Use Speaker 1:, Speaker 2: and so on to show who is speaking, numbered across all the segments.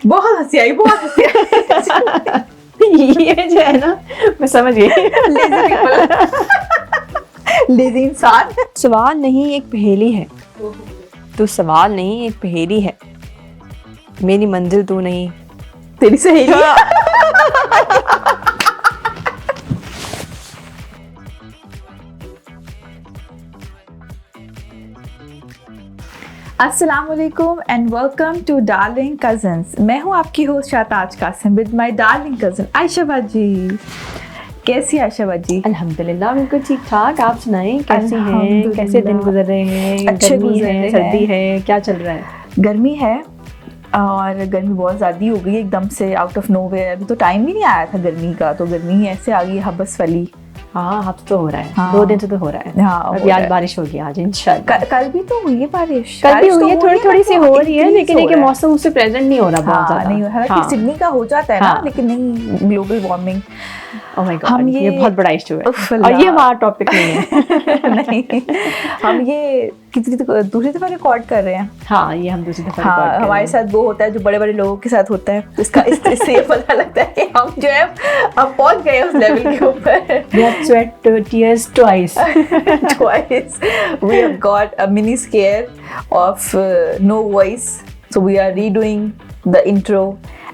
Speaker 1: बहुत हंसी आई, बहुत हंसी आई।
Speaker 2: ये जो है ना, मैं समझ गई।
Speaker 1: लेजी इंसान।
Speaker 2: सवाल नहीं एक पहेली है, तू सवाल नहीं एक पहेली है, मेरी मंजिल तू नहीं।
Speaker 1: तेरी सहेली। अस्सलाम वालेकुम and welcome to darling cousins. मैं हूँ आपकी host Shataj Kasim with my darling cousin Ayesha बाजी। कैसी आयशा बाजी?
Speaker 2: अल्हम्दुलिल्लाह बिल्कुल ठीक ठाक। आप सुनाएं कैसी हैं,
Speaker 1: अल्हम्दुलिल्लाह।
Speaker 2: कैसे दिन गुजर रहे हैं?
Speaker 1: अच्छे
Speaker 2: गर्मी
Speaker 1: गुजर
Speaker 2: है,
Speaker 1: रहे
Speaker 2: सर्दी
Speaker 1: हैं।
Speaker 2: है, क्या चल रहा है?
Speaker 1: गर्मी है और गर्मी बहुत ज़्यादा हो गई एकदम से, आउट ऑफ नोवेयर। अभी तो टाइम ही नहीं आया था गर्मी का, तो गर्मी ही ऐसे आ गई हबस वाली।
Speaker 2: हाँ हफ्ता तो हो रहा है,
Speaker 1: हाँ।
Speaker 2: 2 दिन से तो हो रहा है।
Speaker 1: हाँ,
Speaker 2: अभी
Speaker 1: हो रहा
Speaker 2: आज
Speaker 1: है।
Speaker 2: बारिश होगी आज इंशाल्लाह।
Speaker 1: कल भी तो हुई है बारिश।
Speaker 2: कल भी
Speaker 1: बारिश तो
Speaker 2: हुई है, थोड़ी थोड़ी सी हो रही है, लेकिन
Speaker 1: increase
Speaker 2: एक
Speaker 1: हो रहा है।
Speaker 2: मौसम उससे प्रेजेंट नहीं हो रहा बहुत
Speaker 1: हाँ,
Speaker 2: ज्यादा।
Speaker 1: नहीं, हालांकि
Speaker 2: हाँ।
Speaker 1: सिडनी का हो जाता है ना,
Speaker 2: हाँ।
Speaker 1: लेकिन नहीं ग्लोबल वार्मिंग।
Speaker 2: ओह माय
Speaker 1: हम
Speaker 2: गॉड, ये बहुत बड़ा इशू है
Speaker 1: उफ,
Speaker 2: और ये हमारा टॉपिक नहीं है।
Speaker 1: नहीं, हम ये कितनी दूसरी दफा रिकॉर्ड कर रहे हैं।
Speaker 2: हाँ, ये हम दूसरी दफा
Speaker 1: हाँ,
Speaker 2: रिकॉर्ड कर रहे
Speaker 1: हमारे
Speaker 2: हैं।
Speaker 1: साथ वो होता है जो बड़े बड़े लोगों के साथ होता है। इसका इससे ये पता लगता है कि हम जो है अब पहुंच गए उस लेवल के ऊपर।
Speaker 2: We have sweat tears twice.
Speaker 1: Twice we have got a mini scare of no voice, so we are redoing the intro,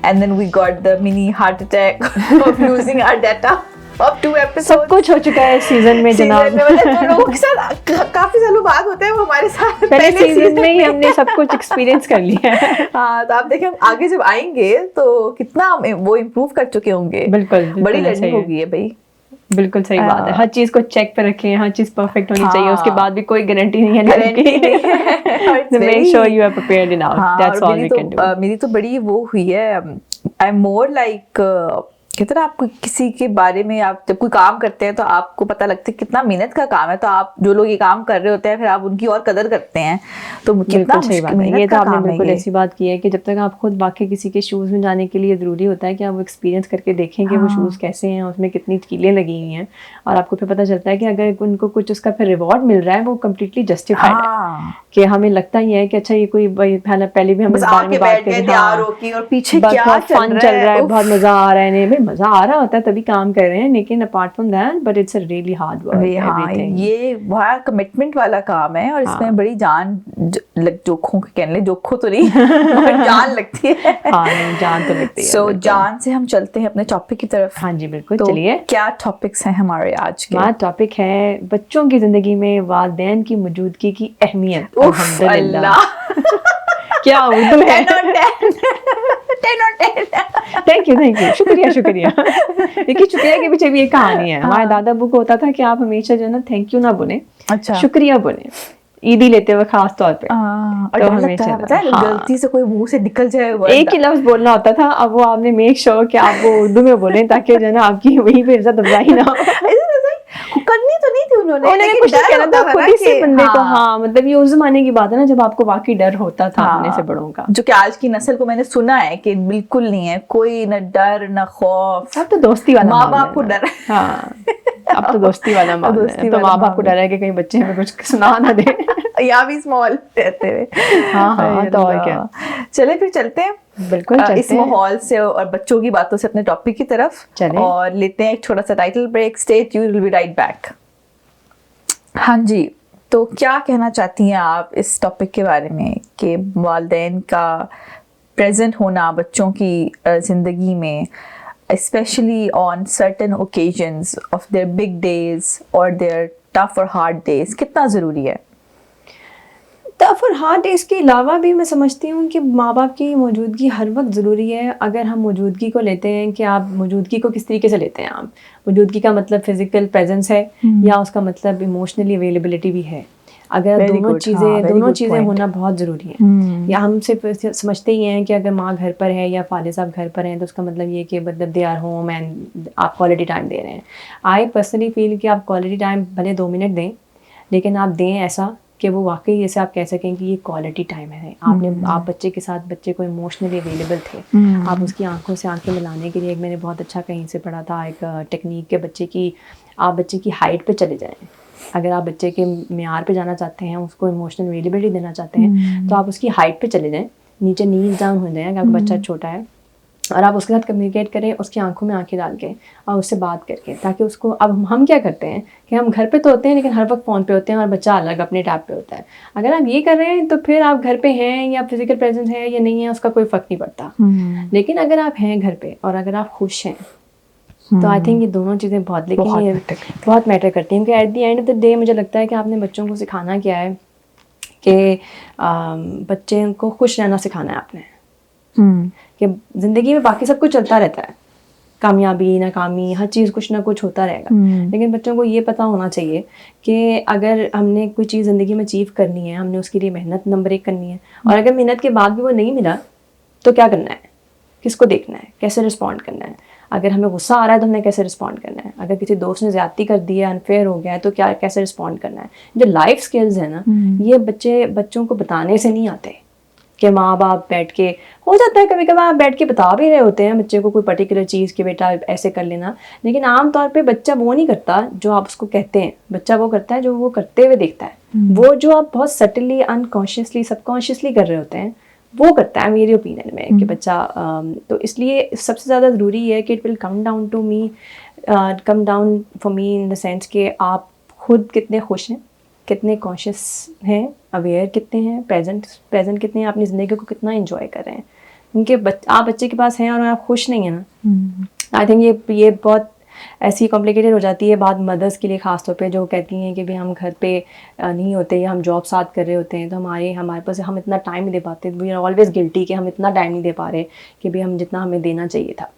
Speaker 1: and then we got the mini heart attack of losing our data of 2 episodes.
Speaker 2: सब कुछ हो चुका है season में जनाब।
Speaker 1: Season में मतलब जो लोगों के साथ काफी सालों बाद होते हैं वो हमारे साथ
Speaker 2: पहले सीजन में ही हमने सब कुछ एक्सपीरियंस कर लिया है।
Speaker 1: हाँ, तो आप देखें हम आगे जब आएंगे तो कितना हम वो इम्प्रूव कर चुके होंगे।
Speaker 2: बिल्कुल
Speaker 1: बड़ी
Speaker 2: ऐसा ही
Speaker 1: लर्निंग
Speaker 2: है।
Speaker 1: होगी है भाई।
Speaker 2: बिल्कुल सही बात है। हर चीज को चेक पे रखें, हर चीज परफेक्ट होनी चाहिए,
Speaker 1: हाँ।
Speaker 2: उसके बाद भी कोई गारंटी नहीं है।
Speaker 1: गारंटी नहीं है।
Speaker 2: So make sure you are prepared enough.
Speaker 1: हाँ,
Speaker 2: That's all we can do.
Speaker 1: मेरी तो बड़ी वो हुई है। आई एम मोर लाइक, कहते ना, आपको किसी के बारे में आप जब कोई काम करते हैं तो आपको पता लगता है कितना मेहनत का काम है, तो आप जो लोग ये काम कर रहे होते हैं फिर आप उनकी और कदर करते हैं। तो कितना
Speaker 2: सही बात है।
Speaker 1: मेहनत
Speaker 2: ये तो
Speaker 1: का
Speaker 2: आपने
Speaker 1: काम है
Speaker 2: बिल्कुल
Speaker 1: ये।
Speaker 2: ऐसी बात की है कि जब तक आप खुद बाकी किसी के शूज में जाने के लिए जरूरी होता है कि आप वो एक्सपीरियंस करके देखें कि वो शूज कैसे हैं, उसमें कितनी कीलें लगी हुई हैं, और आपको फिर पता चलता है कि अगर उनको कुछ उसका फिर रिवॉर्ड मिल रहा है वो कम्प्लीटली जस्टिफाइड है।
Speaker 1: हाँ,
Speaker 2: कि हमें लगता ही है कि अच्छा ये कोई पहले भी हम
Speaker 1: बस
Speaker 2: इस बारे
Speaker 1: आके
Speaker 2: में बात
Speaker 1: बैठ गए
Speaker 2: करें,
Speaker 1: तैयार
Speaker 2: हाँ,
Speaker 1: होके और पीछे
Speaker 2: बस
Speaker 1: क्या
Speaker 2: बहुत फन चल रहा है,
Speaker 1: उफ।
Speaker 2: बहुत मजा आ रहा है। नहीं भाई, मजा आ रहा होता है तभी काम कर रहे हैं, लेकिन apart from that but it's a really hard work.
Speaker 1: हाँ, ये बहुत कमिटमेंट वाला काम है और इसमें बड़ी जान जोखों कहने ले, जोखों तो नहीं but जान लगती है।
Speaker 2: हाँ नहीं, जान तो लगती है।
Speaker 1: सो
Speaker 2: बिल्कुल।
Speaker 1: जान से हम चलते हैं अपने टॉपिक की तरफ।
Speaker 2: हाँ जी बिल्कुल,
Speaker 1: तो
Speaker 2: चलिए।
Speaker 1: क्या टॉपिक्स हैं हमारे आज के?
Speaker 2: हमारा टॉपिक है बच्चों की जिंदगी में वालिदैन की मौजूदगी की अहमियत।
Speaker 1: उफ,
Speaker 2: अल्हम्दुलिल्लाह।
Speaker 1: अल्लाह।
Speaker 2: क्या उर्दू है।
Speaker 1: 10 on 10
Speaker 2: थैंक यू, शुक्रिया। देखिए, शुक्रिया के पीछे भी एक कहानी है। हमारे दादा अबू को होता था कि आप हमेशा जो है ना थैंक यू ना बोले,
Speaker 1: अच्छा,
Speaker 2: शुक्रिया बोले, ईदी लेते हुए खास तौर पे।
Speaker 1: और
Speaker 2: तो
Speaker 1: डर
Speaker 2: हमें
Speaker 1: लगता है,
Speaker 2: चला।
Speaker 1: पता है,
Speaker 2: हाँ।
Speaker 1: गलती से कोई मुंह से निकल जाए
Speaker 2: एक ही लफ्ज बोलना होता था, अब वो आपने मेक श्योर कि आप वो उर्दू में बोलें ताकि जो है ना आपकी वहीं पे इज्जत अफजाई ना हो।
Speaker 1: करनी तो नहीं थी उन्होंने,
Speaker 2: उन्होंने कुछ नहीं कहना था, खुद ही से बंदे को। हाँ, मतलब ये उस जमाने की बात है ना जब आपको वाकई डर होता था अपने से बड़ों का,
Speaker 1: जो कि आज की नस्ल को मैंने सुना है कि बिल्कुल नहीं है, कोई न डर न खौफ।
Speaker 2: अब तो दोस्ती वाला
Speaker 1: माँ बाप को डर।
Speaker 2: हाँ, अब तो दोस्ती वाला मामला है। तो माँ बाप को डर है कि कहीं बच्चे हमें कुछ सुना ना दे।
Speaker 1: यहाँ भी स्मॉल रहते हुए।
Speaker 2: हाँ, तो और क्या।
Speaker 1: चले फिर चलते हैं
Speaker 2: बिल्कुल चलते
Speaker 1: इस माहौल से और बच्चों की बातों से अपने टॉपिक की तरफ
Speaker 2: चलें।
Speaker 1: और लेते हैं एक छोटा सा title break. Stay tuned, will be right back. हाँ जी, तो क्या कहना चाहती हैं आप इस टॉपिक के बारे में कि वालिदैन का प्रेजेंट होना बच्चों की ज़िंदगी में, especially on certain occasions of their big days or their tough or hard days, कितना ज़रूरी है?
Speaker 2: टफ और हार्ड डेज के अलावा भी मैं समझती हूँ कि माँ बाप की मौजूदगी हर वक्त ज़रूरी है। अगर हम मौजूदगी को लेते हैं कि आप मौजूदगी को किस तरीके से लेते हैं, आप मौजूदगी का मतलब फिजिकल प्रेजेंस है या उसका मतलब इमोशनली अवेलेबिलिटी भी है। अगर दोनों चीज़ें होना बहुत ज़रूरी है। या हम सिर्फ समझते ही हैं कि अगर माँ घर पर है या फादर साहब घर पर हैं तो उसका मतलब ये कि मतलब दे आर होम एंड आप क्वालिटी टाइम दे रहे हैं। आई पर्सनली फील कि आप क्वालिटी टाइम भले 2 मिनट दें, लेकिन आप दें ऐसा कि वो वाकई जैसे आप कह सकें कि ये क्वालिटी टाइम है। आप बच्चे के साथ, बच्चे को इमोशनली अवेलेबल थे, आप उसकी आंखों से आंखें मिलाने के लिए, मैंने बहुत अच्छा कहीं से पढ़ा था एक टेक्निक के आप बच्चे की हाइट पे चले जाएं। अगर आप बच्चे के म्यार पे जाना चाहते हैं, उसको इमोशनल अवेलेबिलिटी देना चाहते हैं, तो आप उसकी हाइट पे चले जाएं, नीचे नीज डाउन हो जाए, आपका बच्चा छोटा है और आप उसके साथ कम्युनिकेट करें, उसकी आंखों में आंखें डाल के और उससे बात करके, ताकि उसको, अब हम क्या करते हैं कि हम घर पे तो होते हैं लेकिन हर वक्त फ़ोन पे होते हैं और बच्चा अलग अपने टैब पे होता है। अगर आप ये कर रहे हैं तो फिर आप घर पे हैं या फिजिकल प्रेजेंस है या नहीं है उसका कोई फ़र्क नहीं पड़ता। लेकिन अगर आप हैं घर पे और अगर आप खुश हैं तो आई थिंक ये दोनों चीज़ें बहुत, लेकिन ये बहुत मैटर करती हैं, क्योंकि at the end of the day मुझे लगता है कि आपने बच्चों को सिखाना क्या है कि बच्चे को खुश रहना सिखाना है आपने, कि ज़िंदगी में बाकी सब कुछ चलता रहता है, कामयाबी नाकामी हर चीज़ कुछ ना कुछ होता रहेगा, लेकिन बच्चों को ये पता होना चाहिए कि अगर हमने कोई चीज़ ज़िंदगी में अचीव करनी है, हमने उसके लिए मेहनत नंबर 1 करनी है, और अगर मेहनत के बाद भी वो नहीं मिला तो क्या करना है, किसको देखना है, कैसे रिस्पॉन्ड करना है। अगर हमें गुस्सा आ रहा है तो हमें कैसे रिस्पॉन्ड करना है, अगर किसी दोस्त ने ज़्यादती कर दी है, अनफेयर हो गया है, तो क्या कैसे रिस्पॉन्ड करना है। जो लाइफ स्किल्स है ना, ये बच्चों को बताने से नहीं आते, कि माँ बाप बैठ के, हो जाता है कभी कभार आप बैठ के बता भी रहे होते हैं बच्चे को कोई पर्टिकुलर चीज़ कि बेटा ऐसे कर लेना, लेकिन आम तौर पे बच्चा वो नहीं करता जो आप उसको कहते हैं, बच्चा वो करता है जो वो करते हुए देखता है। वो जो आप बहुत सटली, अनकॉन्शियसली, सबकॉन्शियसली कर रहे होते हैं वो करता है, मेरे ओपिनियन में, कि बच्चा तो इसलिए सबसे ज़्यादा ज़रूरी है कि it will come down for me in the sense कि आप खुद कितने खुश हैं, कितने कॉन्शियस हैं, अवेयर कितने हैं, प्रेजेंट कितने हैं, अपनी ज़िंदगी को कितना एंजॉय कर रहे हैं। क्योंकि आप बच्चे के पास हैं और आप खुश नहीं हैं ना, आई थिंक ये बहुत ऐसी कॉम्प्लिकेटेड हो जाती है बात मदर्स के लिए, ख़ास तौर पे जो कहती हैं कि भाई हम घर पे नहीं होते या हम जॉब साथ कर रहे होते हैं तो हमारे पास हम इतना टाइम नहीं दे पाते, वी आर ऑलवेज गिल्टी कि हम इतना टाइम नहीं दे पा रहे कि भाई हम जितना हमें देना चाहिए था।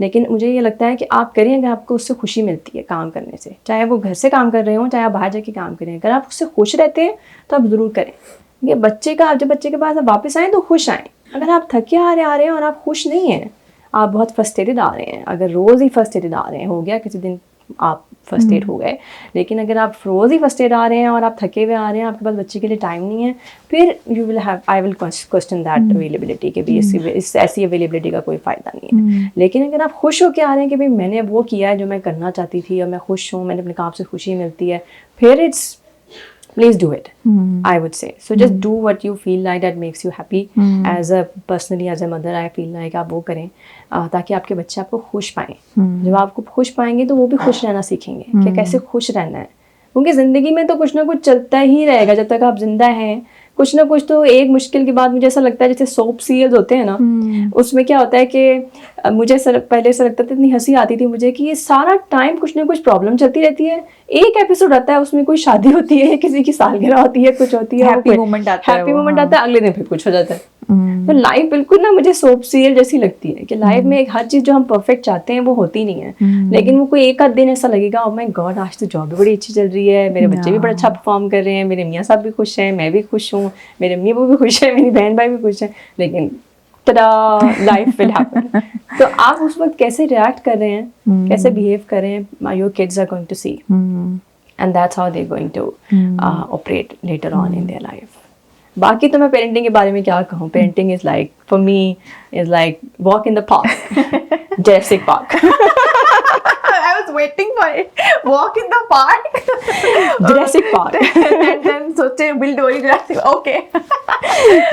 Speaker 2: लेकिन मुझे ये लगता है कि आप करें अगर आपको उससे खुशी मिलती है काम करने से, चाहे वो घर से काम कर रहे हो चाहे आप बाहर जाके काम करें, अगर आप उससे खुश रहते हैं तो आप ज़रूर करें। ये जब बच्चे के पास आप वापस आएँ तो खुश आएँ। अगर आप थके आ रहे हैं और आप खुश नहीं हैं, आप बहुत फ्रस्ट्रेटेड आ रहे हैं, अगर रोज़ ही फ्रस्ट्रेटेड आ रहे हैं, हो गया किसी दिन आप फ्रस्ट्रेट हो गए, लेकिन अगर आप रोज़ ही फ्रस्ट्रेट आ रहे हैं और आप थके हुए आ रहे हैं, आपके पास बच्चे के लिए टाइम नहीं है, फिर I will question that availability कि भी ऐसी अवेलेबिलिटी का कोई फ़ायदा नहीं है। लेकिन अगर आप खुश होकर आ रहे हैं कि भाई मैंने वो किया है जो मैं करना चाहती थी और मैं खुश हूँ, मैंने अपने काम से खुशी मिलती है, फिर please do it. I would say so. Just do what you feel like that makes you happy. As a mother, I feel like आप वो करें ताकि आपके बच्चे आपको खुश पाएं। जब आपको खुश पाएंगे तो वो भी खुश रहना सीखेंगे कि कैसे खुश रहना है, क्योंकि ज़िंदगी में तो कुछ ना कुछ चलता ही रहेगा जब तक आप जिंदा हैं। कुछ ना कुछ तो एक मुश्किल के बाद, मुझे ऐसा लगता है जैसे सोप सीरियल्स होते हैं ना, उसमें क्या होता है कि मुझे पहले ऐसा लगता था, इतनी हंसी आती थी मुझे कि ये सारा टाइम कुछ ना कुछ प्रॉब्लम चलती रहती है। एक एपिसोड आता है उसमें कोई शादी होती है, किसी की सालगिरह होती है, कुछ होती है,
Speaker 1: हैप्पी मोमेंट आता है,
Speaker 2: अगले दिन फिर कुछ हो जाता है। तो लाइफ बिल्कुल ना मुझे सोप सीरियल जैसी लगती है कि लाइफ में एक हर चीज़ जो हम परफेक्ट चाहते हैं वो होती नहीं है, लेकिन वो कोई एक आध दिन ऐसा लगेगा, ओह माय गॉड आज तो जॉब भी बड़ी अच्छी चल रही है, मेरे बच्चे भी बड़ा अच्छा परफॉर्म कर रहे हैं, मेरे मियाँ साहब भी खुश हैं, मैं भी खुश हूँ, मेरे अम्मी अबू भी खुश हैं, मेरी बहन भाई भी खुश हैं, लेकिन लाइफ विल हैपन। तो आप उस वक्त कैसे रिएक्ट कर रहे हैं, कैसे बिहेव कर रहे हैं, your kids are going to see, and that's how they are going to operate later on in their life. बाकी तो मैं पेरेंटिंग के बारे में क्या कहूँ, parenting is like for me is like walk in the park, Jurassic park.
Speaker 1: I was waiting for it. Walk in the park.
Speaker 2: Jurassic Park.
Speaker 1: And then सोचे build वही Jurassic. Okay.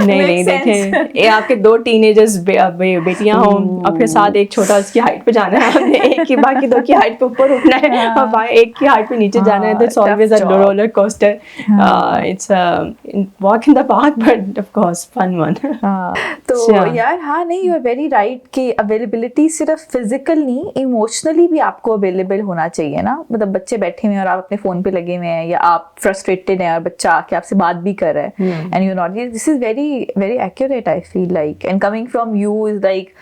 Speaker 2: नहीं देखें, ये आपके 2 टीनेजर्स बेटियां हों और फिर साथ एक छोटा उसकी हाइट पे जाना है, हमने एक की बाकी 2 की हाइट पे ऊपर उठना है और एक की हाइट पे नीचे जाना है। That's always a roller coaster. It's a walk in the park, but of course fun one.
Speaker 1: तो यार हाँ नहीं, यू आर वेरी राइट कि अवेलेबिलिटी सिर्फ फिजिकल नहीं, इमोशनली भी आपको अवेलेबल होना चाहिए ना। मतलब बच्चे बैठे हुए हैं और आप अपने फोन पे लगे हुए हैं, या आप फ्रस्ट्रेटेड हैं और बच्चा आके आपसे बात भी कर रहा है, and you not, this is very very accurate I feel like, and coming from you is like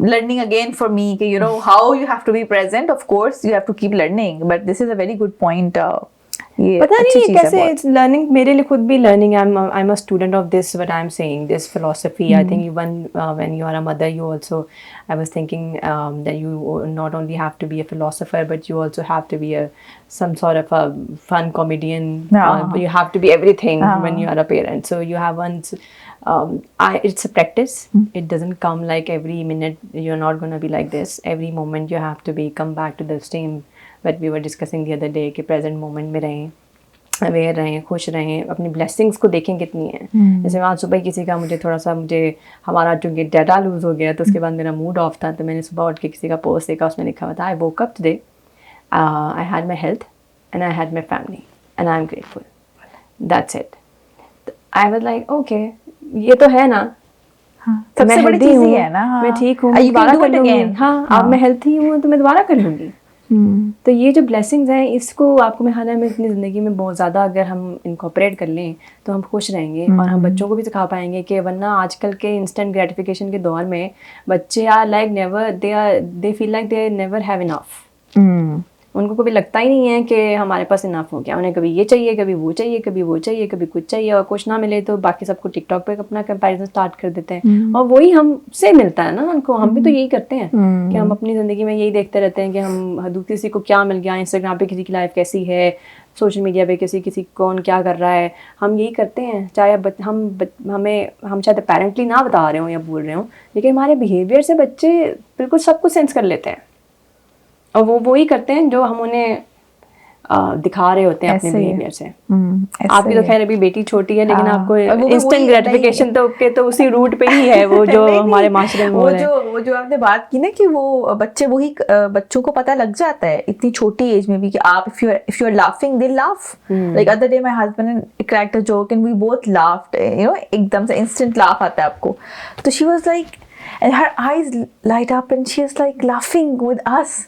Speaker 1: learning again for me कि you know how you have to be present. Of course you have to keep learning, but this is a very good point. ये
Speaker 2: पता नहीं कैसे it's learning, मेरे लिए खुद भी learning, I am a student of this what I am saying, this philosophy. I think when you are a mother you also, I was thinking that you not only have to be a philosopher but you also have to be a some sort of a fun comedian. You have to be everything when you are a parent, so you have one it's a practice. It doesn't come like every minute, you're not going to be like this every moment, you have to be come back to the same that we were discussing the other day कि present moment में रहें, aware रहें, खुश रहें, अपनी blessings को देखें कितनी हैं। जैसे आज सुबह किसी का हमारा चूँकि डाटा लूज़ हो गया तो उसके बाद मेरा मूड ऑफ था, तो मैंने सुबह उठ के किसी का पोस्ट देखा, उसमें लिखा हुआ था, I woke up today, I had my health and I had my family and I am grateful, that's it. I was like okay, ये तो है ना, तो मैं
Speaker 1: सबसे बड़ी
Speaker 2: हेल्दी
Speaker 1: चीज़
Speaker 2: हूँ,
Speaker 1: ही है ना।
Speaker 2: मैं ठीक हूँ,
Speaker 1: You can
Speaker 2: दोबारा
Speaker 1: do
Speaker 2: कर
Speaker 1: it
Speaker 2: लूँगी।
Speaker 1: again.
Speaker 2: हाँ, अब मैं हेल्थी हूँ तो मैं दोबारा कर लूँगी। तो ये जो ब्लेसिंग्स हैं, इसको आपको मैं खाना में अपनी ज़िंदगी में बहुत ज़्यादा अगर हम इनकॉर्पोरेट कर लें तो हम खुश रहेंगे और हम बच्चों को भी सिखा पाएंगे कि वरना आजकल के इंस्टेंट ग्रेटिफिकेशन के दौर में बच्चे are like never, they feel like they never have enough. उनको कभी लगता ही नहीं है कि हमारे पास इनफ हो गया, उन्हें कभी ये चाहिए, कभी वो चाहिए, कभी वो चाहिए, कभी कुछ चाहिए, और कुछ ना मिले तो बाकी सबको टिकटॉक पे अपना कंपैरिजन स्टार्ट कर देते हैं। और वही हमसे मिलता है ना उनको, हम भी तो यही करते हैं कि हम अपनी ज़िंदगी में यही देखते रहते हैं कि हम दूसरे किसी को क्या मिल गया, इंस्टाग्राम पे किसी की लाइफ कैसी है, सोशल मीडिया पे किसी कौन क्या कर रहा है, हम यही करते हैं। चाहे हम शायद अपेरेंटली ना बता रहे हों या बोल रहे हों, लेकिन हमारे बिहेवियर से बच्चे बिल्कुल सब कुछ सेंस कर लेते हैं और वो ही करते हैं जो हम उन्हें दिखा रहे होते हैं अपने बिहेवियर से। आपकी तो खैर अभी बेटी छोटी है, लेकिन आपको इंस्टेंट ग्रेटिफिकेशन तो उसी रूट पे ही है वो जो हमारे माशरे में
Speaker 1: वो जो आपने बात की ना कि वो बच्चे वही बच्चों को पता लग जाता है इतनी छोटी एज में भी कि आप if you are laughing they laugh. Like other day my husband cracked a joke and we both laughed, you know, एकदम से instant laugh आता है आपको। तो she was like, and her eyes light up and she was like laughing with us.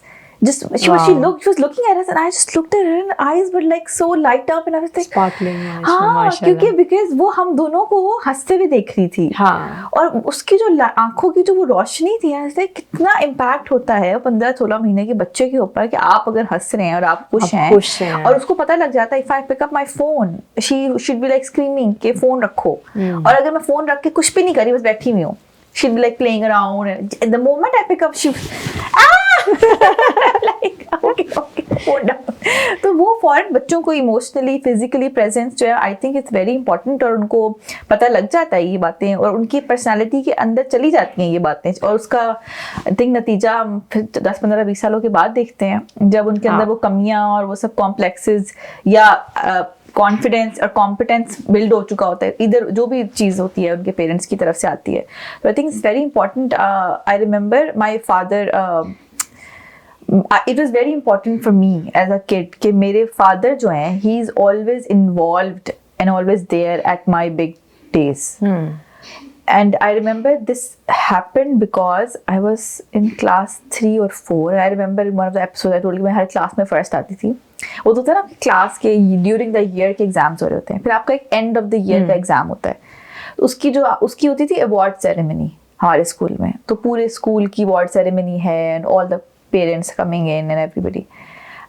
Speaker 1: She was looking at us and I just looked at her and her eyes were like so light up and I was like
Speaker 2: sparkling.
Speaker 1: हाँ, क्योंकि because वो हम दोनों को वो हंसते हुए देख रही थी।
Speaker 2: हाँ,
Speaker 1: और उसकी जो आंखों की जो वो रोशनी थी, ऐसे कितना इम्पैक्ट होता है 15-16 महीने के बच्चे के ऊपर कि आप अगर हंस रहे हैं और आप खुश हैं और उसको पता लग जाता है if I pick up my phone she should be like screaming कि फोन रखो, और अगर मैं फोन रख के कुछ भी नहीं करी बस बैठी हुई हूँ, she'd be like playing around and the moment I pick up she like okay phone down। तो वो फॉरन बच्चों को इमोशनली फिजिकली प्रेजेंस जो है आई थिंक इट्स वेरी इंपॉर्टेंट, और उनको पता लग जाता है ये बातें और उनकी पर्सनालिटी के अंदर चली जाती हैं ये बातें, और उसका आई थिंक नतीजा हम फिर 10-15-20 सालों के बाद देखते हैं जब उनके अंदर वो कमियां और वो सब कॉम्प्लेक्सेस या कॉन्फिडेंस और कॉम्पिटेंस बिल्ड हो चुका होता है, इधर जो भी चीज़ होती है उनके पेरेंट्स की तरफ से आती है। तो I think it's very important. I remember my father, it was very important for me as a kid कि मेरे father जो हैं he is always involved and always there at my big days. And I remember this happened because I was in class 3 or 4. I remember in one of the episodes I told you मैं हर class में first आती थी। वो तो होता है ना class के ड्यूरिंग द ईयर के एग्जाम्स हो रहे होते हैं, फिर आपका एक एंड ऑफ द ईयर का एग्जाम होता है, तो उसकी होती थी अवार्ड सेरेमनी हमारे स्कूल में। तो पूरे स्कूल की अवार्ड सेरेमनी है and all the parents coming in and everybody,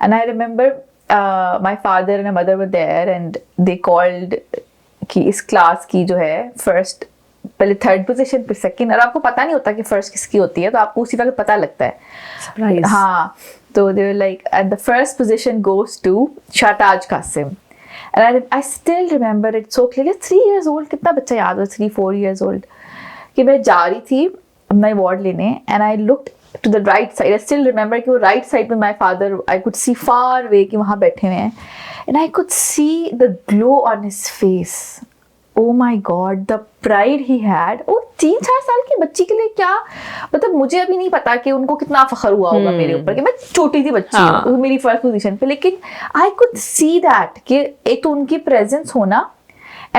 Speaker 1: and I remember my father and my mother were there and they called कि इस क्लास की जो है फर्स्ट, पहले थर्ड पोजीशन पे सेकंड, और आपको पता नहीं होता कि फर्स्ट किसकी होती है, तो आपको उसी वक्त पता लगता है सरप्राइज। हाँ, तो they were like and the first position goes to Shahtaj Qasim and I still remember it so clearly, 3 years old, कितना बच्चा याद हो, 3-4 years old, कि मैं जा रही थी अपना अवार्ड लेने and I looked to the right side. I still remember कि वो right side में my father, I could see far away कि वहाँ बैठे हुए हैं and I could see the glow on his face. Oh my God, the pride he had. वो 3-4 साल की बच्ची के लिए क्या, मतलब मुझे अभी नहीं पता कि उनको कितना फखर हुआ होगा मेरे ऊपर कि मैं छोटी थी बच्ची हूँ मेरी फर्स्ट पोजीशन पे, लेकिन I could see that कि एक तो उनकी presence होना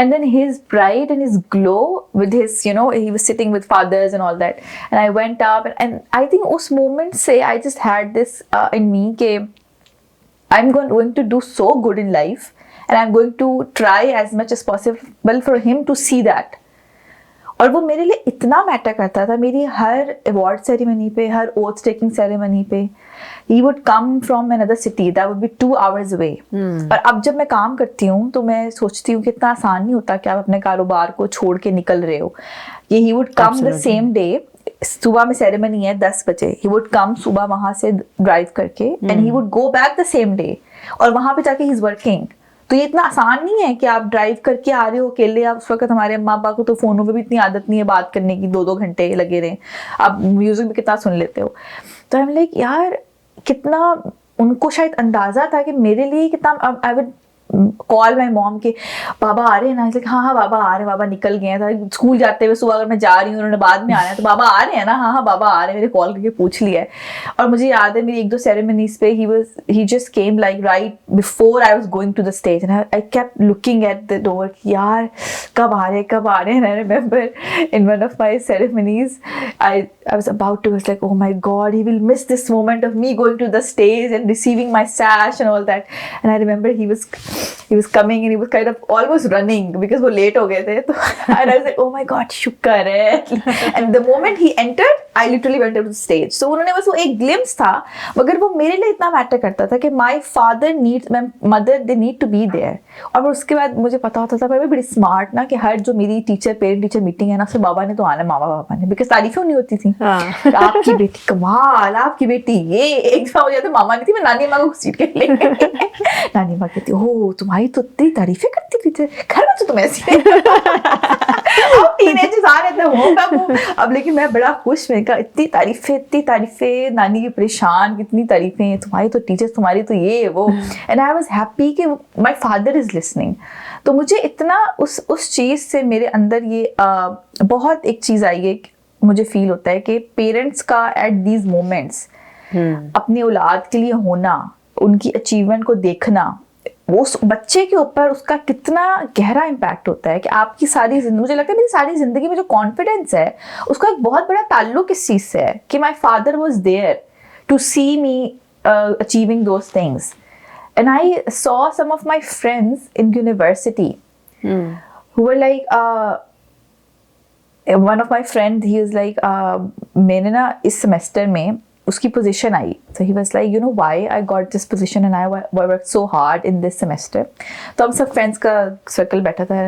Speaker 1: and then his pride and his glow with his, you know, he was sitting with fathers and all that, and I went up and I think उस moment से I just had this in me कि I'm going to do so good in life and I'm going to try as much as possible for him to see that। और वो मेरे लिए इतना matter करता था, मेरी हर अवार्ड सेरेमनी पे, हर ओथ टेकिंग सेरेमनी पे he would come from another city that would be 2 hours away। और अब जब मैं काम करती हूँ तो मैं सोचती हूँ कि इतना आसान नहीं होता कि आप अपने कारोबार को छोड़ के निकल रहे हो। ये he would come the same day, सुबह में सेरेमनी है 10 बजे, he would come सुबह वहाँ से ड्राइव करके and he would go back the same day, और वहाँ पे जाके he is working। तो ये इतना आसान नहीं है कि आप ड्राइव करके आ रहे हो अकेले। आप उस वक्त हमारे अम्मा पापा को तो फोनों पे भी इतनी आदत नहीं है बात करने की, 2-2 घंटे लगे रहे, आप म्यूजिक भी कितना सुन लेते हो। तो आई लाइक यार कितना उनको शायद अंदाजा था कि मेरे लिए कितना, I would call my mom के बाबा आ रहे हैं ना, लाइक हाँ हाँ बाबा आ रहे हैं, बाबा निकल गए हैं स्कूल जाते हुए सुबह, अगर मैं जा रही हूँ उन्होंने बाद में आना है तो बाबा आ रहे हैं ना, हाँ हाँ बाबा आ रहे हैं, मेरे कॉल करके पूछ लिया है। और मुझे याद है मेरी 1-2 सेरेमनीज पे ही just came like right before I was going to the stage and I kept looking at the door, यार कब आ रहे हैं। I remember in one of my ceremonies I was about to, I was like, oh my God, he will miss this moment of me going to the stage and receiving my sash and all that. And I remember he was coming and he was kind of almost running because वो late हो गए थे तो and I was like, oh my God, शुक्र है। And the moment he entered, I literally went up to the stage. So उन्होंने बस वो एक glimpse था, मगर वो मेरे लिए इतना मैटर करता था कि my father needs, my mother, they need to be there. और उसके बाद मुझे पता होता था मैं बड़ी स्मार्ट ना कि हर जो मेरी पेरेंट टीचर मीटिंग है ना, उसमें बाबा ने तो आना, मामा पापा ने, बिकॉज तारीफें नहीं होती थी। हाँ। आपकी बेटी कमाल, आपकी बेटी ये, एक दफा हो जाता मामा नहीं थी, मैं नानी माँ को सीट के ले नानी माँ कहती हो तुम्हारी तो इतनी तारीफें करती थी घर में, तो तुम ऐसी अब टीनेजर्स आ रहे थे होगा वो अब, लेकिन मैं बड़ा खुश, मैंने कहा इतनी तारीफें, नानी की परेशान, कितनी तारीफें, तुम्हारी तो टीचर्स, तुम्हारी तो ये वो, एंड आई वाज हैप्पी कि माय फादर इज लिसनिंग। तो मुझे इतना उस चीज़ से मेरे अंदर ये बहुत एक चीज़ आई है, मुझे फील होता है कि पेरेंट्स का एट दीज मोमेंट्स अपनी औलाद के लिए होना, उनकी अचीवमेंट को देखना, वो उस बच्चे के ऊपर उसका कितना गहरा इम्पैक्ट होता है कि आपकी सारी जिंदगी, मुझे लगता है मेरी सारी जिंदगी में जो कॉन्फिडेंस है उसका एक बहुत बड़ा ताल्लुक इस चीज़ से है कि my father was there to see me achieving those things. And I saw some of my friends in university who were like, one of my friend, he was like, मैंने ना इस semester में उसकी position I, so he was like, you know why I got this position and I worked so hard in this semester. तो हम सब friends का circle बैठा था,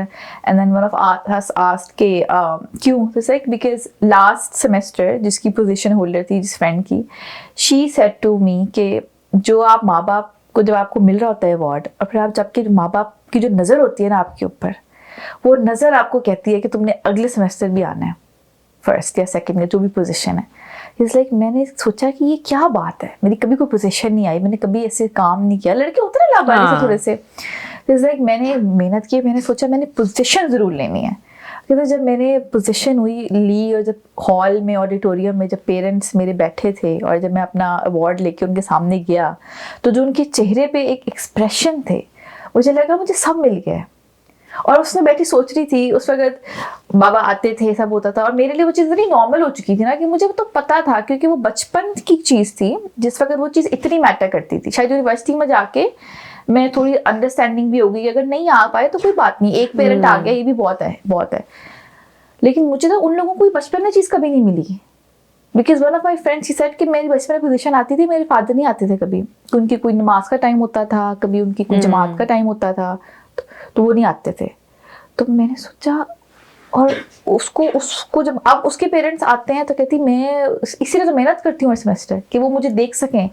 Speaker 1: and then one of us asked कि क्यों, तो it's like because last semester जिसकी position holder थी, जिस friend की, she said to me कि जो आप माँ बाप को जब आपको मिल रहा होता है अवार्ड, और फिर आप जबकि माँ बाप की जो नज़र होती है ना आपके ऊपर, वो नज़र आपको कहती है कि तुमने अगले सेमेस्टर भी आना है, फर्स्ट या सेकंड या जो भी पोजीशन है। इट्स लाइक मैंने सोचा कि ये क्या बात है, मेरी कभी कोई पोजीशन नहीं आई, मैंने कभी ऐसे काम नहीं किया, लड़के उतरे लाभार्थी से थोड़े से। इट्स लाइक मैंने मेहनत की, मैंने सोचा मैंने पोजीशन ज़रूर लेनी है। क्योंकि जब मैंने पोजीशन ली और जब हॉल में, ऑडिटोरियम में जब पेरेंट्स मेरे बैठे थे और जब मैं अपना अवार्ड लेके उनके सामने गया, तो जो उनके चेहरे पे एक एक्सप्रेशन थे, मुझे लगा मुझे सब मिल गया। और उसमें बैठी सोच रही थी, उस वक्त बाबा आते थे, सब होता था, और मेरे लिए वो चीज़ इतनी नॉर्मल हो चुकी थी ना कि मुझे तो पता था, क्योंकि वो बचपन की चीज़ थी जिस वक्त वो चीज़ इतनी मैटर करती थी। शायद यूनिवर्सिटी में जाके मैं थोड़ी अंडरस्टैंडिंग भी हो गई, अगर नहीं आ पाए तो कोई बात नहीं, एक पेरेंट आ गया ये भी बहुत है। लेकिन मुझे तो उन लोगों को बचपन में चीज़ कभी नहीं मिली, because one of my friends he said कि मेरी बचपन में पोजीशन आती थी, मेरे फादर नहीं आते थे कभी, तो उनकी कोई नमाज का टाइम होता था, कभी उनकी कोई जमात का टाइम होता था, तो वो नहीं आते थे। तो मैंने सोचा, और उसको जब अब उसके पेरेंट्स आते हैं तो कहती मैं इसीलिए तो मेहनत करती हूँ सेमेस्टर कि वो मुझे देख सकें।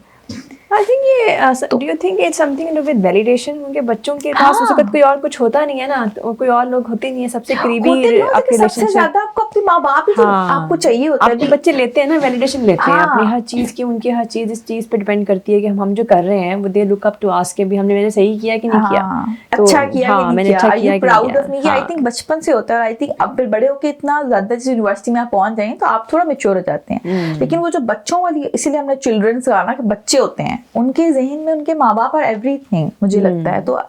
Speaker 2: आई थिंक ये do you think it's something to with validation? उनके बच्चों के पास उस वक्त कोई और कुछ होता नहीं है ना, तो कोई और लोग होते नहीं है सबसे करीबी आपके
Speaker 1: सबसे ज्यादा आपको अपने माँ बाप ही तो आपको चाहिए होता है।
Speaker 2: आपके बच्चे लेते हैं ना, वैलिडेशन लेते हैं अपनी हर चीज़ की, उनकी हर चीज़ इस चीज़ पे डिपेंड करती है कि हम जो कर रहे हैं वो they look up to ask के भी हमने मैंने सही किया कि नहीं किया,
Speaker 1: अच्छा किया कि नहीं किया, are you proud of me. I think बचपन से होता है, आई थिंक अब फिर बड़े होके इतना ज्यादा जैसे यूनिवर्सिटी में आप पहुंच जाएं तो आप थोड़ा मैच्योर हो जाते हैं, लेकिन वो जो बच्चों वाली, इसीलिए हमने चिल्ड्रंस कहा ना कि बच्चे होते हैं, उनके जहन में उनके माँ बाप और एवरीथिंग मुझे लगता है। तो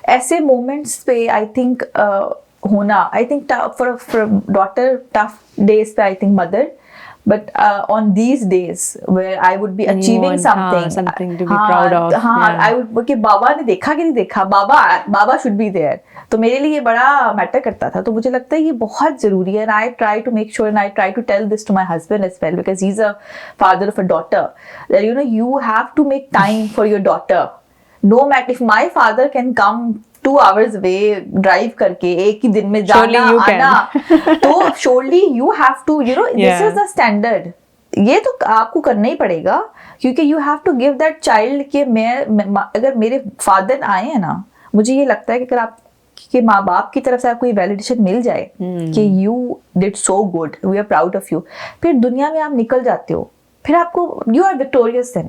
Speaker 1: ऐसे मोमेंट्स पे आई थिंक होना, I think for daughter tough days पे I think mother, but on these days where I would be achieving something
Speaker 2: to be proud of,
Speaker 1: I would कि बाबा ने देखा कि नहीं देखा, बाबा should be there, तो मेरे लिए ये बड़ा मैटर करता था। तो मुझे लगता है ये बहुत जरूरी है, and I try to make sure and I try to tell this to my husband as well, because he's a father of a daughter, that you know you have to make time for your daughter, no matter if my father can come 2 hours away drive करके एक ही दिन में जाना आना, तो surely you have to, you know, this is the standard, ये तो आपको करना ही पड़ेगा, क्योंकि you have to give that child कि मैं अगर मेरे फादर आए हैं ना, मुझे ये लगता है कि अगर आप के माँ बाप की तरफ से आपको ये वैलिडेशन मिल जाए कि you did so good, we are proud of you, फिर दुनिया में आप निकल जाते हो, फिर आपको you are victorious then,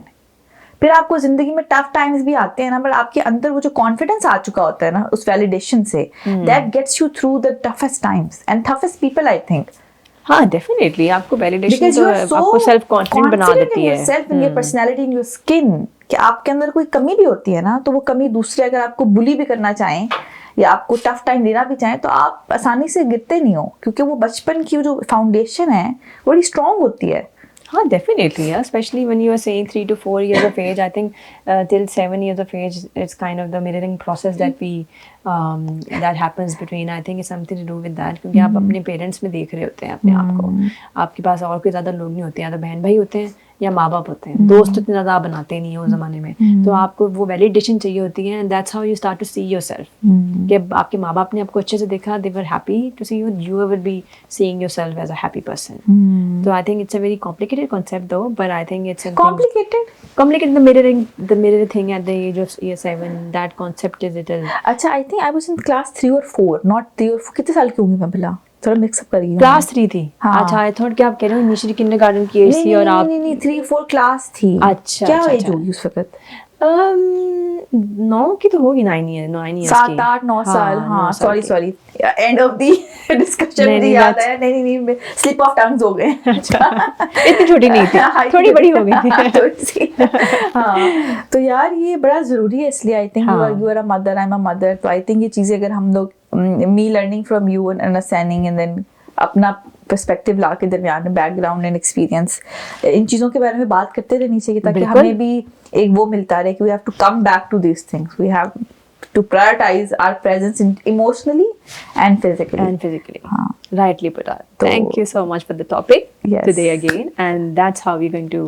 Speaker 1: फिर आपको जिंदगी में टफ टाइम्स भी आते हैं ना, बट आपके अंदर वो जो कॉन्फिडेंस आ चुका होता है ना उस वैलिडेशन से, that gets you through the toughest times and toughest people, I think.
Speaker 2: हाँ, डेफिनेटली आपको validation
Speaker 1: Because you are so
Speaker 2: आपको सेल्फ कॉन्फिडेंट बना
Speaker 1: confident
Speaker 2: देती
Speaker 1: in
Speaker 2: है।
Speaker 1: yourself, in your personality, in your skin, कि आपके अंदर कोई कमी भी होती है ना, तो वो कमी दूसरे अगर आपको बुली भी करना चाहें या आपको टफ टाइम देना भी चाहें तो आप आसानी से गिरते नहीं हो, क्योंकि वो बचपन की जो फाउंडेशन है बड़ी स्ट्रांग होती है।
Speaker 2: हाँ, definitely, yeah. Especially when you are saying 3 to 4 years of age, I think till 7 years of age, it's kind of the mirroring process that happens between. I think it's something to do with that, क्योंकि आप अपने parents में देख रहे होते हैं अपने आप को, आपके पास और कोई ज़्यादा लोग नहीं होते हैं, या तो बहन भाई होते हैं या माँ बाप होते हैं, दोस्त इतने ज़्यादा बनाते नहीं है उस ज़माने में, तो आपको वो वैलिडेशन चाहिए होती है, and that's how you start to see yourself, कि आपके माँ बाप ने आपको अच्छे से देखा, they were happy to see you, you will be seeing yourself as a happy person. तो I think it's a very complicated concept though, but I think it's
Speaker 1: complicated
Speaker 2: the mirroring thing at the age of year 7, that concept is little।
Speaker 1: अच्छा, I think I was in class 3 और 4, not 3 और 4, कितने साल की होंगी मैं भला, थोड़ा मिक्स अप कर रही हूँ।
Speaker 2: क्लास 3 थी।
Speaker 1: हाँ।
Speaker 2: अच्छा, आई थॉट कि आप कह रहे हो इनिशियली किंडरगार्टन की एज थी और आप
Speaker 1: नहीं 3-4 क्लास थी।
Speaker 2: अच्छा,
Speaker 1: क्या
Speaker 2: अच्छा,
Speaker 1: एज
Speaker 2: अच्छा।
Speaker 1: होगी उस वक्त?
Speaker 2: 9 की तो होगी, 9 ईयर
Speaker 1: 7, 8, 9 साल। हाँ, sorry end of the discussion मुझे याद आया। नहीं स्लिप ऑफ टंग्स हो गए।
Speaker 2: अच्छा, इतनी छोटी नहीं थी, थोड़ी बड़ी हो गई थी
Speaker 1: थोड़ी सी। हाँ, तो यार ये बड़ा जरूरी है, इसलिए I think you are a mother, I am a mother, तो आई थिंक ये चीजें अगर हम लोग, me learning from you and understanding and then अपना पर्सपेक्टिव ला के दरमियान में बैकग्राउंड एंड एक्सपीरियंस, इन चीज़ों के बारे में बात करते रहनी चाहिए, ताकि हमें भी एक वो मिलता रहे कि we have to come back to this things, we have to prioritise our presence emotionally and physically.
Speaker 2: हाँ, rightly put out. Thank you so much for the topic today again, and that's how we're going to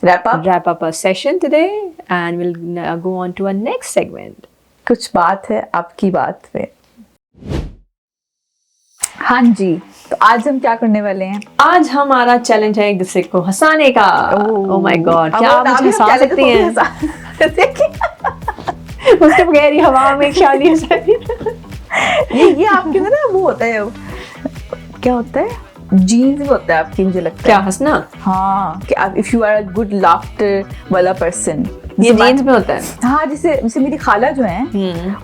Speaker 2: wrap up our session today, and we'll go on to our next segment.
Speaker 1: कुछ बात है आपकी बात में। हाँ जी, तो आज हम क्या करने वाले हैं?
Speaker 2: आज हमारा चैलेंज है एक दूसरे को हंसाने का। ओह माय गॉड, क्या आप मुझे हंसा सकती हैं? उसके बगैर ही हवा में ख्याली
Speaker 1: ये आपके अंदर ना वो होता है, क्या होता है, जीन्स में होता है आपकी, मुझे लगता है।
Speaker 2: क्या हंसना?
Speaker 1: हाँ, कि आप if you are a good laughter वाला पर्सन,
Speaker 2: ये जीन्स में होता है।
Speaker 1: हाँ, जैसे मेरी खाला जो है,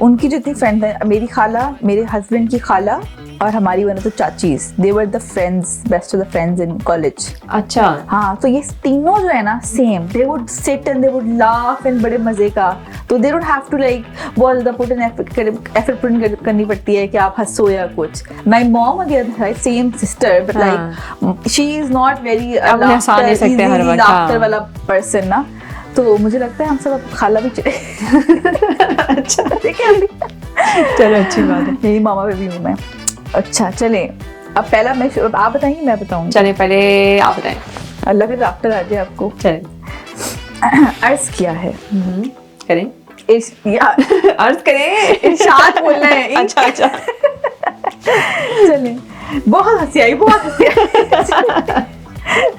Speaker 1: उनकी जो इतनी फ्रेंड है, मेरी खाला, मेरे हस्बैंड की खाला और हमारी वन ऑफ द चाचीज, they were the friends, best of the friends in college.
Speaker 2: अच्छा।
Speaker 1: हाँ, तो ये तीनों जो है ना same, they would sit and they would laugh and बड़े मजे का, तो they don't have to like बहुत ज्यादा पुट इन एफर्ट करनी पड़ती है कि आप हंसो या कुछ। My mom again same sister, but like she is not very laughter वाला पर्सन ना, तो मुझे लगता है हम सब खाला भी अच्छा, देखिए
Speaker 2: चलो अच्छी बात है,
Speaker 1: यही मामा पे भी हूँ मैं। अच्छा चले, अब पहला आप बताएंगे मैं बताऊंगी?
Speaker 2: चले पहले आप बताएं।
Speaker 1: अल्लाह के राफ्टर आ जाए आपको।
Speaker 2: चले।
Speaker 1: अर्ज किया है,
Speaker 2: करें अर्ज करें,
Speaker 1: इरशाद बोलना है।
Speaker 2: अच्छा
Speaker 1: चले, बहुत हंसी आई।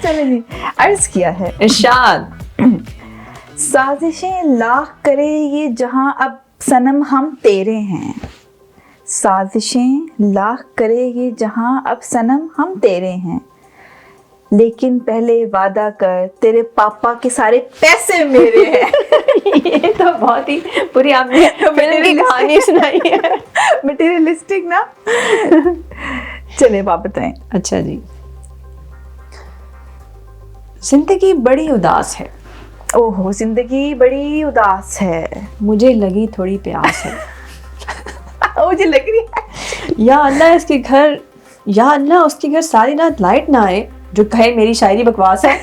Speaker 1: चले जी, अर्ज किया है,
Speaker 2: इरशाद।
Speaker 1: साजिशें लाख करे ये जहां, अब सनम हम तेरे हैं। साजिशें लाख करे ये जहां, अब सनम हम तेरे हैं, लेकिन पहले वादा कर तेरे पापा के सारे पैसे मेरे हैं।
Speaker 2: ये तो बहुत ही पूरी आपने फिल्म की कहानी सुनाई है।
Speaker 1: मटेरियलिस्टिक ना। चलिए आप बताएं।
Speaker 2: अच्छा जी, जिंदगी बड़ी उदास है।
Speaker 1: ओहो, जिंदगी बड़ी उदास है, मुझे लगी थोड़ी प्यास है। मुझे लग रही है,
Speaker 2: या अल्लाह इसके घर, या अल्लाह उसके घर सारी रात लाइट ना आए, जो कहे मेरी शायरी बकवास है।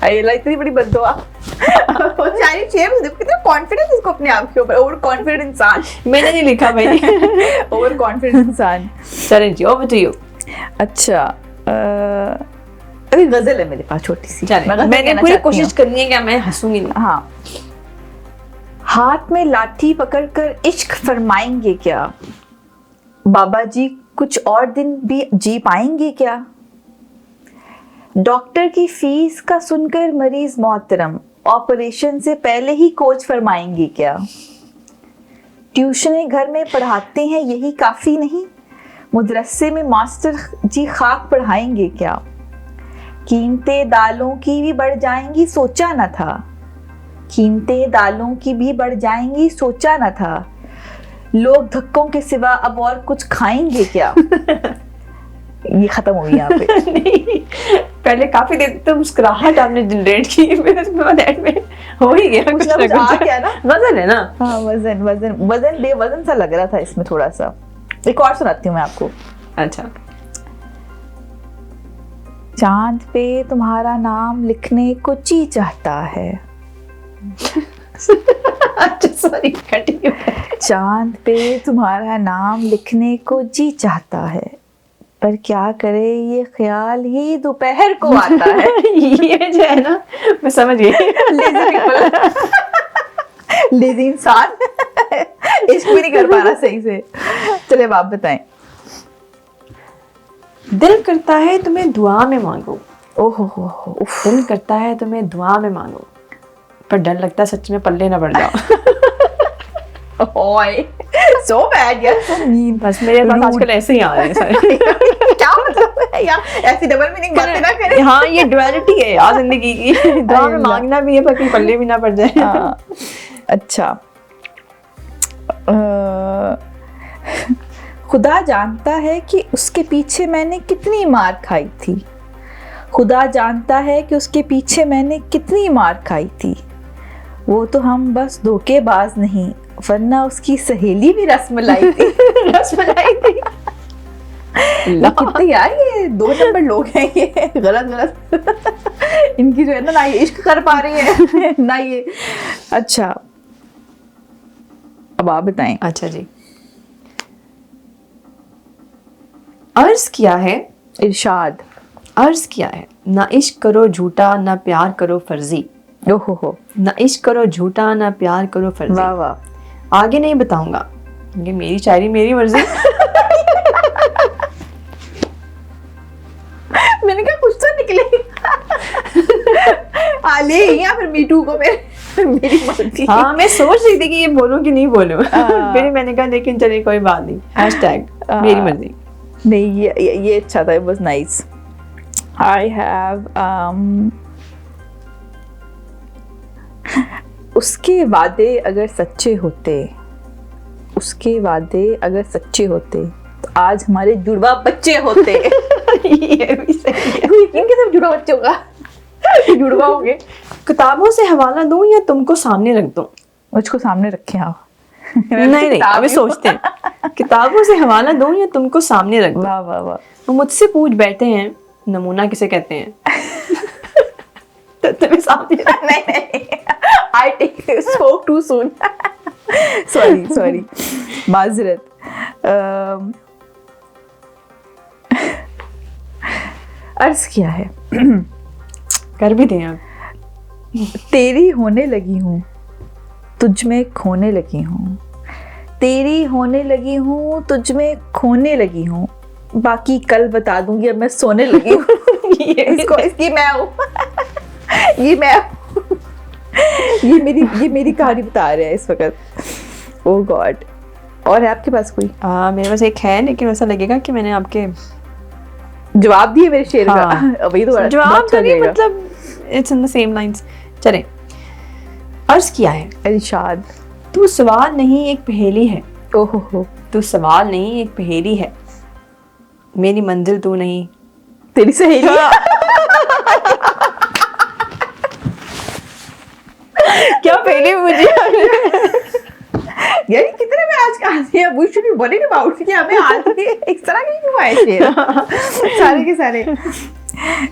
Speaker 1: इतनी बड़ी बद्दुआ। शायरी कितना कॉन्फिडेंस इसको अपने आप के ऊपर, ओवर कॉन्फिडेंट इंसान।
Speaker 2: मैंने नहीं लिखा भाई।
Speaker 1: ओवर कॉन्फिडेंट इंसान।
Speaker 2: चलें जी, ओवर टू यू।
Speaker 1: अच्छा, अभी गजल है मेरे पास छोटी सी,
Speaker 2: मैंने पूरी कोशिश करनी है कि मैं हंसूंगी नहीं।
Speaker 1: हाँ, हाथ में लाठी पकड़कर इश्क फरमाएंगे क्या, बाबा जी कुछ और दिन भी जी पाएंगे क्या, डॉक्टर की फीस का सुनकर मरीज मोहतरम ऑपरेशन से पहले ही कोच फरमाएंगे क्या, ट्यूशनें घर में पढ़ाते हैं यही काफी नहीं, मदरसे में मास्टर जी खाक पढ़ाएंगे क्या, कीमतें दालों की भी बढ़ जाएंगी सोचा न था, कीमतें दालों की भी बढ़ जाएंगी, सोचा न था। लोग धक्कों के सिवा अब और कुछ खाएंगे क्या? ये खत्म हो गई यहाँ पे।
Speaker 2: नहीं, पहले काफी देर तक मुस्कुराहट आपने जनरेट की, फिर उसके बाद एंड में हो ही गया कुछ ना
Speaker 1: कुछ आ
Speaker 2: कुछ।
Speaker 1: गया ना।
Speaker 2: वजन है ना।
Speaker 1: हाँ, वजन वजन वजन बेवजन सा लग रहा था इसमें थोड़ा सा। एक और सुनाती हूँ मैं आपको।
Speaker 2: अच्छा।
Speaker 1: चांद पे तुम्हारा नाम लिखने को जी चाहता है।
Speaker 2: अच्छा सॉरी, कंटिन्यू।
Speaker 1: चांद पे तुम्हारा नाम लिखने को जी चाहता है, पर क्या करे ये ख्याल ही दोपहर को आता है।
Speaker 2: ये जो है ना, मैं समझ गई।
Speaker 1: लेजी पीपल, लेजी इंसान इश्क भी नहीं कर पा रहा सही से। चलिए अब आप बताएं।
Speaker 2: दिल करता है तुम्हें दुआ में मांगो।
Speaker 1: ओहो हो, उफ।
Speaker 2: दिल करता है तुम्हें दुआ में मांगो, पर डर लगता है सच में पल्ले ना पड़ जाओ।
Speaker 1: ओए, so bad यार, so mean।
Speaker 2: बस मेरे पास आजकल ऐसे ही आ रहे हैं सारे।
Speaker 1: क्या मतलब है यार, ऐसी डबल मीनिंग बातें ना करें।
Speaker 2: हाँ, ये डुअलिटी है यार जिंदगी की। दुआ में मांगना भी है पर कहीं पल्ले भी ना पड़ जाए।
Speaker 1: हाँ, अच्छा। खुदा जानता है कि उसके पीछे मैंने कितनी मार खाई थी। खुदा जानता है कि उसके पीछे मैंने कितनी मार खाई थी। वो तो हम बस धोखेबाज नहीं, वरना उसकी सहेली भी रसमलाई थी।
Speaker 2: रसमलाई थी।
Speaker 1: कितने यार ये 2 नंबर लोग हैं ये। गलत गलत इनकी जो है ना ये इश्क कर पा रही है ना ये। अच्छा, अब आप बताएं।
Speaker 2: अच्छा जी। अर्ज किया है,
Speaker 1: इरशाद।
Speaker 2: अर्ज किया है, ना इश्क करो झूठा ना प्यार करो फर्जी।
Speaker 1: ओहो हो,
Speaker 2: ना इश्क करो झूठा ना प्यार करो फर्जी।
Speaker 1: वाह वाह।
Speaker 2: आगे नहीं बताऊंगा क्योंकि मेरी शायरी मेरी मर्जी।
Speaker 1: मैंने कहा कुछ तो निकले। आले या फिर मीटू को मेरी मर्जी।
Speaker 2: हाँ, मैं सोच रही थी कि ये बोलूं कि नहीं बोलूं। फिर मैंने कहा लेकिन चलिए कोई बात नहीं, हैशटैग मेरी मर्जी।
Speaker 1: नहीं, ये अच्छा था, it was nice. I have उसके वादे अगर सच्चे होते, उसके वादे अगर सच्चे होते तो आज हमारे जुड़वा बच्चे होते।
Speaker 2: ये भी सही है।
Speaker 1: इनके सब जुड़वा बच्चे होगा, जुड़वा होंगे।
Speaker 2: किताबों से हवाला दूं या तुमको सामने रख दूं?
Speaker 1: मुझको सामने रखे आप।
Speaker 2: नहीं, अभी सोचते हैं। किताबों से हवाला दूं या तुमको सामने रख दूं?
Speaker 1: वाह वाह वाह।
Speaker 2: वो मुझसे पूछ बैठे हैं नमूना किसे कहते हैं? तो तुम्हें सामने
Speaker 1: नहीं, I spoke too soon. Sorry, माजरत। अर्ज किया है,
Speaker 2: कर भी दें आप।
Speaker 1: तेरी होने लगी हूँ, तुझ में खोने लगी हूँ। तेरी होने लगी हूँ, तुझ में खोने लगी हूँ। बाकी कल बता दूंगी, अब मैं सोने लगी हूँ। इसकी मैं हूँ। ये मैं हूँ। ये मेरी कहानी बता रहे हैं इस वक्त। ओह गॉड। और है आपके पास कोई?
Speaker 2: मेरे पास एक है, लेकिन ऐसा लगेगा कि मैंने आपके
Speaker 1: जवाब दिए मेरे शेर
Speaker 2: हाँ।
Speaker 1: का। अभी तो
Speaker 2: जवाब तो नहीं, मतलब it's in the same lines. चले, अर्ज किया है,
Speaker 1: इरशाद।
Speaker 2: तू सवाल नहीं एक पहेली है।
Speaker 1: ओहो हो,
Speaker 2: तू सवाल नहीं एक पहेली है, मेरी मंजिल तू नहीं।
Speaker 1: तेरी सहेली।
Speaker 2: क्या पहेली मुझे
Speaker 1: यार कितने में आज का we should be worried about कि हमें आज इस तरह के क्यों आए शेर। सारे के सारे।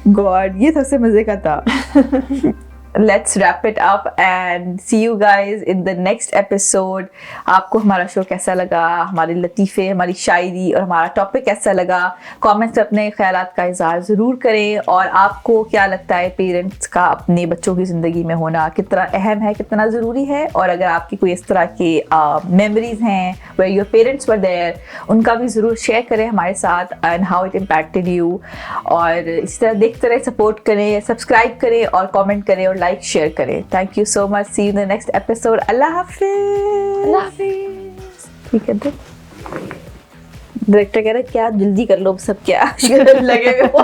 Speaker 1: गॉड, ये सबसे मजे का था। Let's wrap it up and see you guys in the next episode. आपको हमारा शो कैसा लगा, हमारे लतीफ़े, हमारी शायरी और हमारा टॉपिक कैसा लगा, कमेंट्स में अपने ख्यालात का इज़हार ज़रूर करें। और आपको क्या लगता है पेरेंट्स का अपने बच्चों की ज़िंदगी में होना कितना अहम है, कितना ज़रूरी है? और अगर आपकी कोई इस तरह के मेमोरीज़ हैं where your parents were there, उनका भी ज़रूर शेयर करें हमारे साथ and how it impacted you। और इस तरह देखते रहे, सपोर्ट करें, सब्सक्राइब करें और कमेंट करें और लाइक शेयर करें। Thank you so much. See you in the next episode. अल्लाह हाफिज़।
Speaker 2: अल्लाह हाफिज़।
Speaker 1: ठीक है, डायरेक्टर कह रहा है क्या जल्दी कर लो सब, क्या लगे हुए हो।